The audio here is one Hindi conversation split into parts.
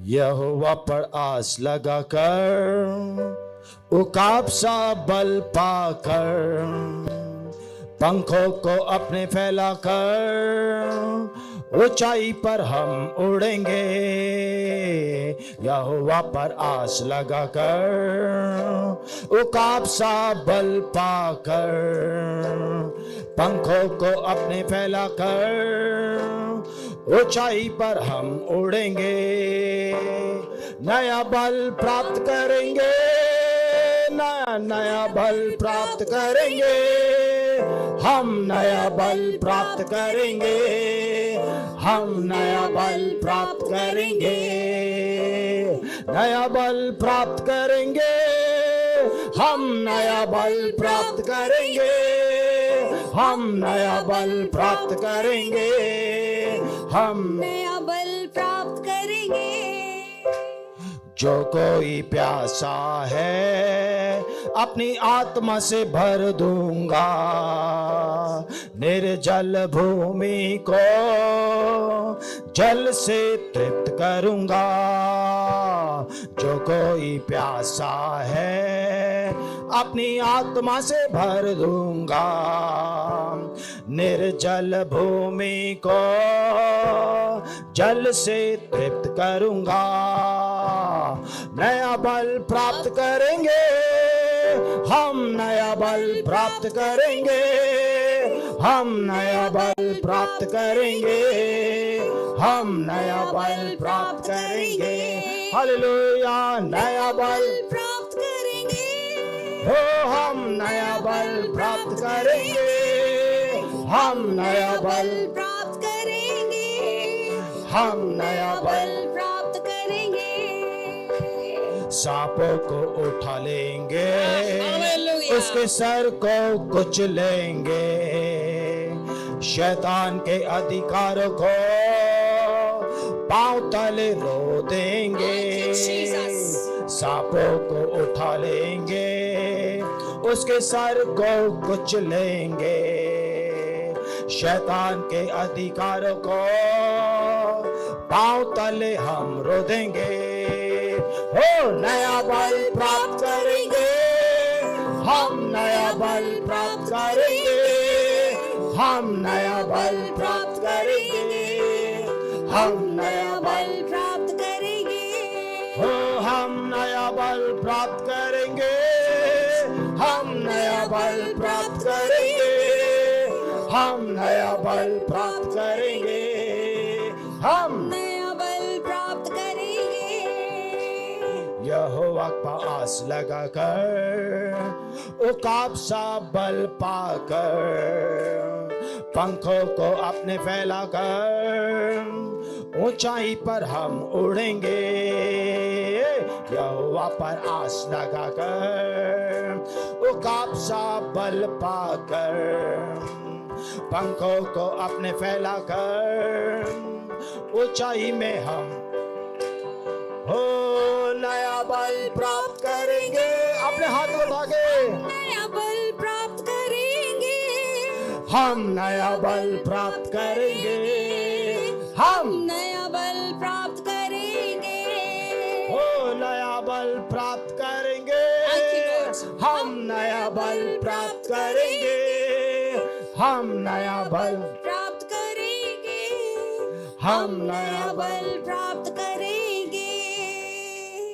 यहोवा पर आस लगाकर उकाब सा बल पाकर पंखों को अपने फैलाकर ऊंचाई पर हम उड़ेंगे। यहोवा पर आस लगाकर उकाब सा बल पाकर पंखों को अपने फैलाकर ऊंचाई पर हम उड़ेंगे। नया बल प्राप्त करेंगे, नया बल प्राप्त करेंगे, हम नया बल प्राप्त करेंगे, हम नया बल प्राप्त करेंगे, नया बल प्राप्त करेंगे, हम नया बल प्राप्त करेंगे, हम नया बल प्राप्त करेंगे, हम नया बल प्राप्त करेंगे। जो कोई प्यासा है अपनी आत्मा से भर दूंगा, निर्जल भूमि को जल से तृप्त करूंगा। जो कोई प्यासा है अपनी आत्मा से भर दूंगा, निर्जल भूमि को जल से तृप्त करूंगा। नया बल प्राप्त करेंगे, हम नया बल प्राप्त करेंगे, हम नया बल प्राप्त करेंगे, हम नया बल प्राप्त करेंगे। हालेलुया, नया बल प्राप्त करेंगे, हो हम नया बल प्राप्त करेंगे, हम नया बल प्राप्त करेंगे, हम नया बल प्राप्त करेंगे। सांपों को उठा लेंगे, उसके सर को कुचलेंगे, शैतान के अधिकारों को पांव तले रो देंगे। सांपों को उठा लेंगे, उसके सर को कुचलेंगे, शैतान के अधिकारों को पांव तले हम रो देंगे। हो नया बल प्राप्त करेंगे, हम नया बल प्राप्त करेंगे, हम नया बल प्राप्त करेंगे, हम नया बल प्राप्त करेंगे, हो हम नया बल प्राप्त करेंगे, हम नया बल प्राप्त करेंगे, हम नया बल प्राप्त करेंगे, हम नया बल प्राप्त करेंगे। यहोवा पर आस लगाकर उकाब सा बल पाकर पंखों को अपने फैलाकर ऊंचाई पर हम उड़ेंगे। यहोवा पर आस लगाकर उकाब सा बल पाकर पंखों को अपने फैलाकर ऊंचाई में हम हो नया बल प्राप्त करेंगे। अपने हाथ उठा के नया बल प्राप्त करेंगे, हम नया बल प्राप्त करेंगे, हम नया बल प्राप्त करेंगे, हो नया बल प्राप्त करेंगे, हम नया बल प्राप्त करेंगे, हम नया बल प्राप्त करेंगे, हम नया बल प्राप्त करेंगे।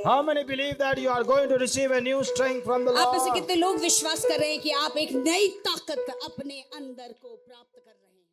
How many believe that you are going to receive a new strength from the आप में से Lord? कितने लोग विश्वास कर रहे हैं कि आप एक नई ताकत अपने अंदर को प्राप्त कर रहे हैं?